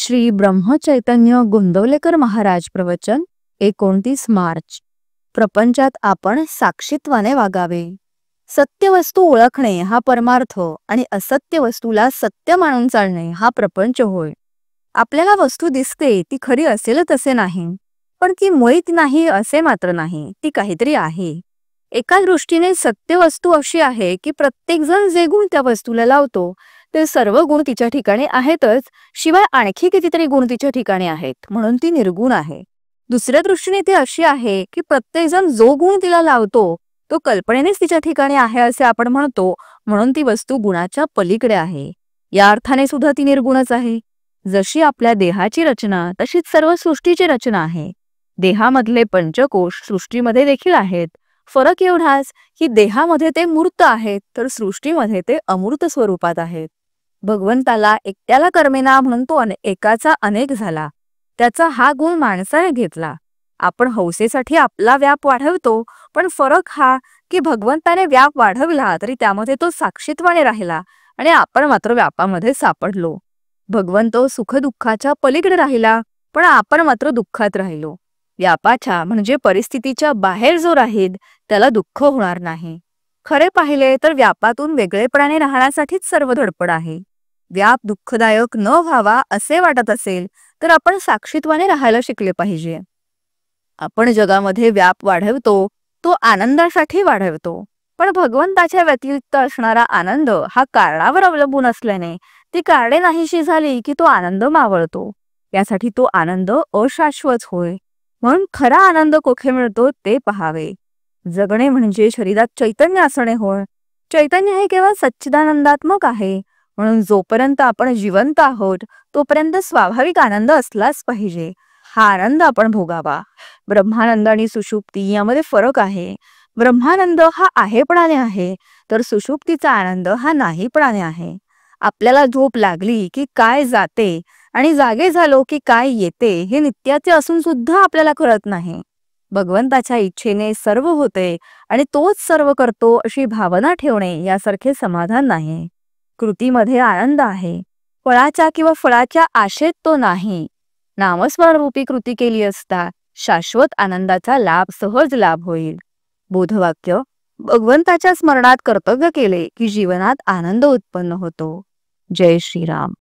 श्री ब्रह्मचैतन्य गोंदवलेकर महाराज प्रवचन 29 मार्च. प्रपंचात आपण साक्षीत्वाने वागावे. सत्य वस्तू ओळखणे हा परमार्थ आणि असत्य वस्तूला सत्य मानून चालणे हा प्रपंच होय. आपल्याला वस्तू दिसते ती खरी असेलच असे नाही, पण ती मुळीच नाही असे मात्र नाही, ती काहीतरी आहे. एका दृष्टीने सत्य वस्तू अशी आहे की प्रत्येक जण जे गुण त्या वस्तूला लावतो ते सर्व गुण तिच्या ठिकाणी आहेतच, शिवाय आणखी कितीतरी गुण तिच्या ठिकाणी आहेत, म्हणून ती निर्गुण आहे. दुसऱ्या दृष्टीने ती अशी आहे की प्रत्येक जण जो गुण तिला लावतो तो कल्पनेनेच तिच्या ठिकाणी आहे असे आपण म्हणतो, म्हणून ती वस्तू गुणाच्या पलीकडे आहे. या अर्थाने सुद्धा ती निर्गुणच आहे. जशी आपल्या देहाची रचना तशीच सर्व सृष्टीची रचना आहे. देहामधले पंचकोश सृष्टीमध्ये देखील आहेत. फरक एवढाच की देहामध्ये ते मूर्त आहेत तर सृष्टीमध्ये ते अमूर्त स्वरूपात आहेत. भगवंताला एकट्याला कर्मेना म्हणून तो एकाचा अनेक झाला. त्याचा हा गुण माणसाने घेतला. आपण हौसेसाठी आपला व्याप वाढवतो, पण फरक हा की भगवंताने व्याप वाढवला तरी त्यामध्ये तो साक्षीत्वाने राहिला आणि आपण मात्र व्यापामध्ये सापडलो. भगवंत सुखदुःखाच्या पलीकडे राहिला, पण आपण मात्र दुःखात राहिलो. व्यापाच्या म्हणजे परिस्थितीच्या बाहेर जो राहील त्याला दुःख होणार नाही. खरे पाहिले तर व्यापातून वेगळेपणाने राहण्यासाठीच सर्व धडपड आहे. व्याप दुःखदायक न व्हावा असे वाटत असेल तर आपण साक्षीत्वाने राहायला शिकले पाहिजे. आपण जगामध्ये व्याप वाढवतो तो आनंदासाठी वाढवतो, पण भगवंताच्या व्यतिरिक्त असणारा आनंद हा कारणावर अवलंबून असल्याने ती कारणे नाहीशी झाली की तो आनंद मावळतो. यासाठी तो आनंद अशाश्वत होय. म्हणून खरा आनंद कोठे मिळतो ते पहावे. जगणे म्हणजे शरीरात चैतन्य असणे होय. चैतन्य हे केवळ सच्चिदानंदात्मक आहे, म्हणून जोपर्यंत आपण जिवंत आहोत तोपर्यंत स्वाभाविक आनंद असलाच पाहिजे. हा आनंद आपण भोगावा. ब्रह्मानंद आणि सुषुप्ती यामध्ये फरक आहे. ब्रह्मानंद हा आहेपणाने आहे, तर सुषुप्तीचा आनंद हा नाहीपणाने आहे. आपल्याला झोप लागली की काय जाते आणि जागे झालो की काय येते हे नित्याचे असून सुद्धा आपल्याला कळत नाही. भगवंताच्या इच्छेने सर्व होते आणि तोच सर्व करतो अशी भावना ठेवणे यासारखे समाधान नाही. कृतीमध्ये आनंद आहे, फळाच्या किंवा फळाच्या आशेत तो नाही. नामस्मरण रूपी कृती केली असता शाश्वत आनंदाचा सहज लाभ होईल. बोधवाक्य: भगवंताच्या स्मरणात कर्तव्य केले की जीवनात आनंद उत्पन्न होतो. जय श्रीराम.